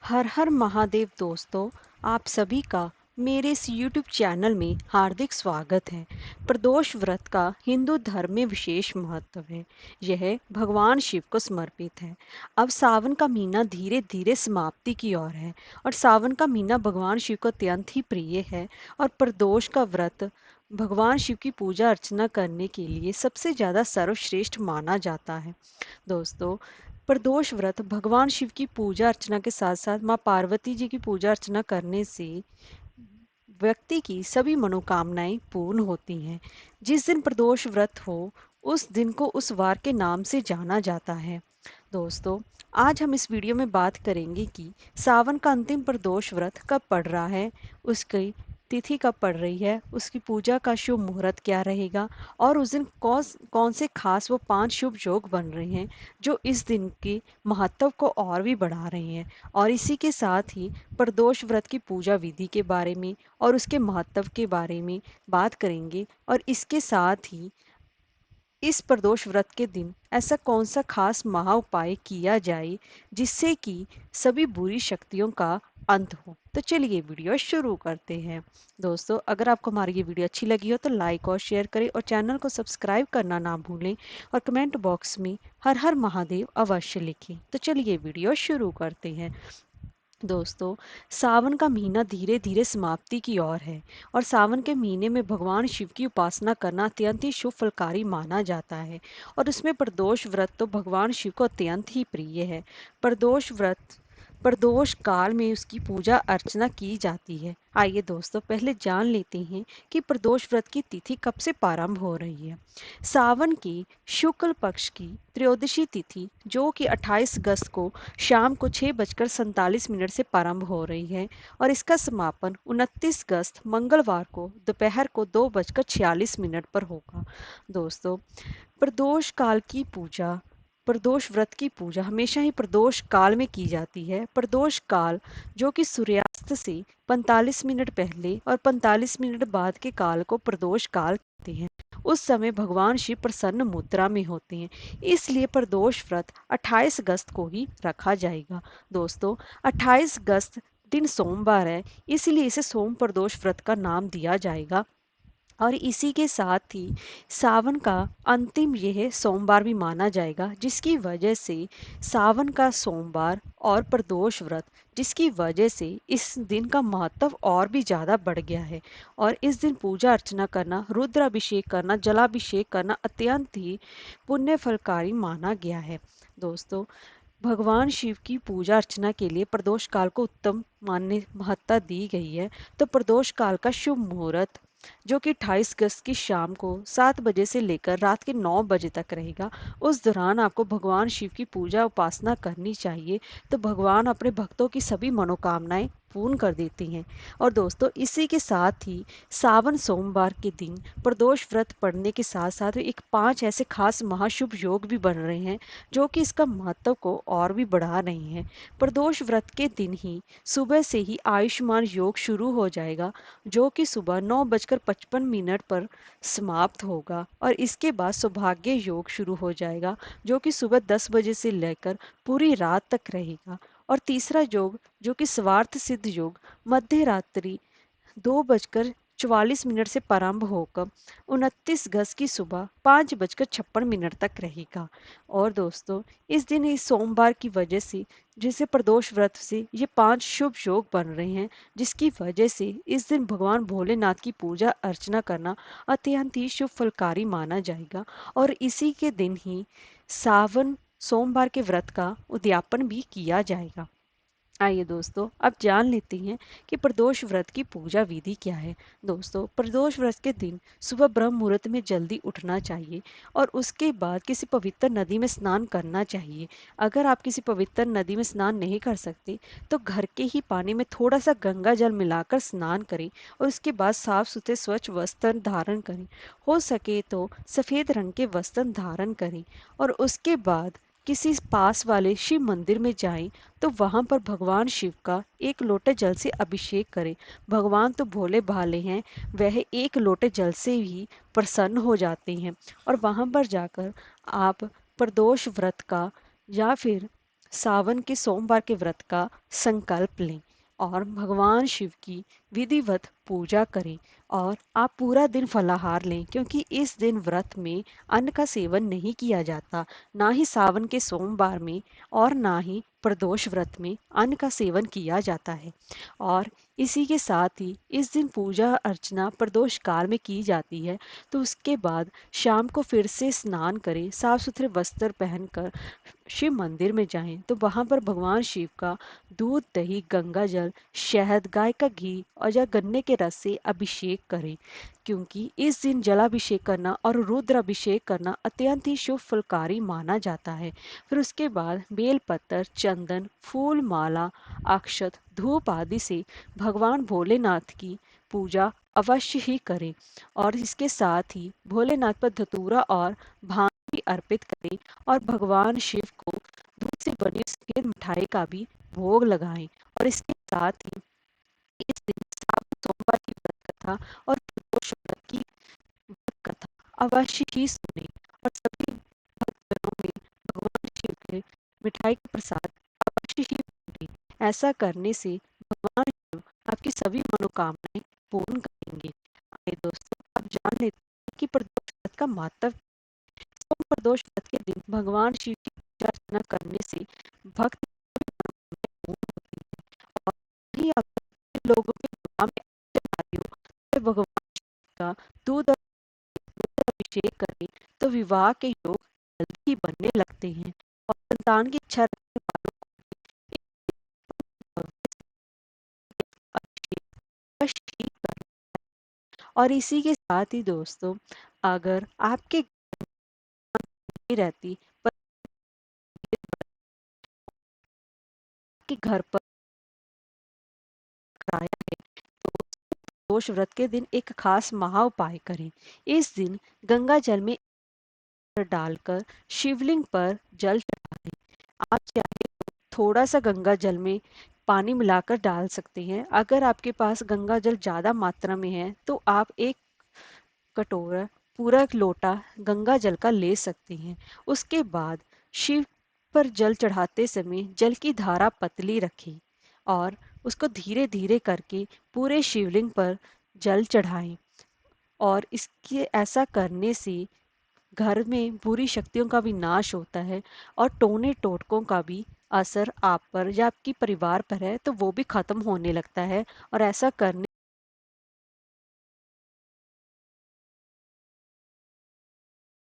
हर हर महादेव दोस्तों, आप सभी का मेरे इस YouTube चैनल में हार्दिक स्वागत है। प्रदोष व्रत का हिंदू धर्म में विशेष महत्व है। यह भगवान शिव को समर्पित है। अब सावन का महीना धीरे धीरे समाप्ति की ओर है और सावन का महीना भगवान शिव को अत्यंत ही प्रिय है। और प्रदोष का व्रत भगवान शिव की पूजा अर्चना करने के लिए सबसे ज़्यादा सर्वश्रेष्ठ माना जाता है। दोस्तों, प्रदोष व्रत भगवान शिव की पूजा अर्चना के साथ साथ माँ पार्वती जी की पूजा अर्चना करने से व्यक्ति की सभी मनोकामनाएं पूर्ण होती हैं। जिस दिन प्रदोष व्रत हो उस दिन को उस वार के नाम से जाना जाता है। दोस्तों, आज हम इस वीडियो में बात करेंगे कि सावन का अंतिम प्रदोष व्रत कब पड़ रहा है, उसकी तिथि कब पड़ रही है, उसकी पूजा का शुभ मुहूर्त क्या रहेगा और उस दिन कौन कौन से खास वो 5 शुभ योग बन रहे हैं जो इस दिन के महत्व को और भी बढ़ा रहे हैं। और इसी के साथ ही प्रदोष व्रत की पूजा विधि के बारे में और उसके महत्व के बारे में बात करेंगे। और इसके साथ ही इस प्रदोष व्रत के दिन ऐसा कौन सा खास महा उपाय किया जाए जिससे कि सभी बुरी शक्तियों का अंत हो। तो चलिए वीडियो शुरू करते हैं। दोस्तों, अगर आपको हमारी ये वीडियो अच्छी लगी हो तो लाइक और शेयर करें और चैनल को सब्सक्राइब करना ना भूलें और कमेंट बॉक्स में हर हर महादेव अवश्य लिखें। तो चलिए वीडियो शुरू करते हैं। दोस्तों, सावन का महीना धीरे धीरे समाप्ति की ओर है और सावन के महीने में भगवान शिव की उपासना करना अत्यंत ही शुभ फलकारी माना जाता है। और उसमें प्रदोष व्रत तो भगवान शिव को अत्यंत ही प्रिय है। प्रदोष काल में उसकी पूजा अर्चना की जाती है। आइए दोस्तों, पहले जान लेते हैं कि प्रदोष व्रत की तिथि कब से प्रारंभ हो रही है। सावन की शुक्ल पक्ष की त्रयोदशी तिथि जो कि 28 अगस्त को शाम को 6:47 से प्रारंभ हो रही है और इसका समापन 29 अगस्त मंगलवार को दोपहर को 2:46 पर होगा। दोस्तों, प्रदोष काल की पूजा प्रदोष व्रत की पूजा हमेशा ही प्रदोष काल में की जाती है। प्रदोष काल जो कि सूर्यास्त से 45 मिनट पहले और 45 मिनट बाद के काल को प्रदोष काल कहते हैं। उस समय भगवान शिव प्रसन्न मुद्रा में होते हैं, इसलिए प्रदोष व्रत 28 अगस्त को ही रखा जाएगा। दोस्तों, 28 अगस्त दिन सोमवार है, इसलिए इसे सोम प्रदोष व्रत का नाम दिया जाएगा। और इसी के साथ ही सावन का अंतिम यह सोमवार भी माना जाएगा, जिसकी वजह से सावन का सोमवार और प्रदोष व्रत जिसकी वजह से इस दिन का महत्व और भी ज़्यादा बढ़ गया है। और इस दिन पूजा अर्चना करना, रुद्राभिषेक करना, जलाभिषेक करना अत्यंत ही पुण्य फलकारी माना गया है। दोस्तों, भगवान शिव की पूजा अर्चना के लिए प्रदोष काल को उत्तम मान्य महत्ता दी गई है। तो प्रदोष काल का शुभ मुहूर्त जो कि 28 अगस्त की शाम को 7 बजे से लेकर रात के 9 बजे तक रहेगा। उस दौरान आपको भगवान शिव की पूजा उपासना करनी चाहिए, तो भगवान अपने भक्तों की सभी मनोकामनाएं पूर्ण कर देती हैं। और दोस्तों, इसी के साथ ही सावन सोमवार के दिन प्रदोष व्रत पढ़ने के साथ साथ एक 5 ऐसे खास महाशुभ योग भी बन रहे हैं जो कि इसका महत्व को और भी बढ़ा रहे हैं। प्रदोष व्रत के दिन ही सुबह से ही आयुष्मान योग शुरू हो जाएगा जो कि सुबह 9:55 पर समाप्त होगा और इसके बाद सौभाग्य योग शुरू हो जाएगा जो कि सुबह 10 बजे से लेकर पूरी रात तक रहेगा। और तीसरा योग जो कि स्वार्थ सिद्ध योग मध्य रात्रि 2:44 से प्रारंभ होकर 29 अगस्त की सुबह 5:56 तक रहेगा। और दोस्तों, इस दिन इस सोमवार की वजह से जैसे प्रदोष व्रत से ये 5 शुभ योग बन रहे हैं, जिसकी वजह से इस दिन भगवान भोलेनाथ की पूजा अर्चना करना अत्यंत ही शुभ फलकारी माना जाएगा। और इसी के दिन ही सावन सोमवार के व्रत का उद्यापन भी किया जाएगा। आइए दोस्तों, अब जान लेते हैं कि प्रदोष व्रत की पूजा विधि क्या है। दोस्तों, प्रदोष व्रत के दिन सुबह ब्रह्म मुहूर्त में जल्दी उठना चाहिए और उसके बाद किसी पवित्र नदी में स्नान करना चाहिए। अगर आप किसी पवित्र नदी में स्नान नहीं कर सकते तो घर के ही पानी में थोड़ा सा गंगा जल मिलाकर स्नान करें और उसके बाद साफ सुथरे स्वच्छ वस्त्र धारण करें। हो सके तो सफ़ेद रंग के वस्त्र धारण करें और उसके बाद किसी पास वाले शिव मंदिर में जाएं तो वहां पर भगवान शिव का एक लोटे जल से अभिषेक करें। भगवान तो भोले भाले हैं, वह एक लोटे जल से ही प्रसन्न हो जाते हैं। और वहां पर जाकर आप प्रदोष व्रत का या फिर सावन के सोमवार के व्रत का संकल्प लें और भगवान शिव की विधिवत पूजा करें। और आप पूरा दिन फलाहार लें, क्योंकि इस दिन व्रत में अन्न का सेवन नहीं किया जाता। ना ही सावन के सोमवार में और ना ही प्रदोष व्रत में अन्न का सेवन किया जाता है। और इसी के साथ ही इस दिन पूजा अर्चना प्रदोष काल में की जाती है। तो उसके बाद शाम को फिर से स्नान करें, साफ सुथरे वस्त्र पहनकर शिव मंदिर में जाएं, तो वहां पर भगवान शिव का दूध, दही, गंगा जल, शहद, गाय का घी और या गन्ने के रस से अभिषेक करें। क्योंकि इस दिन जलाभिषेक करना और रुद्र अभिषेक करना अत्यंत ही शुभ फलकारी माना जाता है। फिर उसके बाद बेलपत्र, चंदन, फूल माला, अक्षत, धूप आदि से भगवान भोलेनाथ की पूजा अवश्य ही करें। और इसके साथ ही भोलेनाथ पर धतूरा और भांग भी अर्पित करें। और भगवान शिव को दूध से बनी सफेद मिठाई का भी भोग लगाएं। और इसके साथ ही इस दिन सावन सोमवार की व्रत कथा और प्रदोष व्रत की व्रत कथा अवश्य ही सुने। और सभी भक्तजनों में भगवान शिव के मिठाई का प्रसाद अवश्य ही बांटें। ऐसा करने से भगवान शिव आपकी सभी मनोकामनाएं पूर्ण करेंगे। आइए दोस्तों, अब जान लेते हैं कि प्रदोष व्रत का महत्व। सोम प्रदोष व्रत के दिन भगवान शिव की पूजा अर्चना करने से भक्त पूर्ण होती है। और ही अगर लोगों के विवाह में अड़चन आ रही हो, तो भगवान का दूध और दूध का अभिषेक करें, तो विवाह के योग जल्दी ही बनने लगते हैं। और संतान की इच्छा रखने वालों को भी इस भव्य अभिषेक अवश्य ही करें। और इसी के साथ ही दोस्तों, अगर आपके नहीं रहती पर आपके घर पर कराया है, तो प्रदोष व्रत के दिन एक खास महा उपाय करें। इस दिन गंगा जल में डालकर शिवलिंग पर जल चढ़ा दें। आप चाहे तो थोड़ा सा गंगा जल में पानी मिलाकर डाल सकते हैं। अगर आपके पास गंगा जल ज़्यादा मात्रा में है, तो आप एक कटोरा, पूरा एक लोटा गंगा जल का ले सकते हैं। उसके बाद शिव पर जल चढ़ाते समय जल की धारा पतली रखें और उसको धीरे धीरे करके पूरे शिवलिंग पर जल चढ़ाएं। और इसके ऐसा करने से घर में बुरी शक्तियों का भी नाश होता है और टोने टोटकों का भी असर आप पर या आपके परिवार पर है, तो वो भी खत्म होने लगता है। और ऐसा करने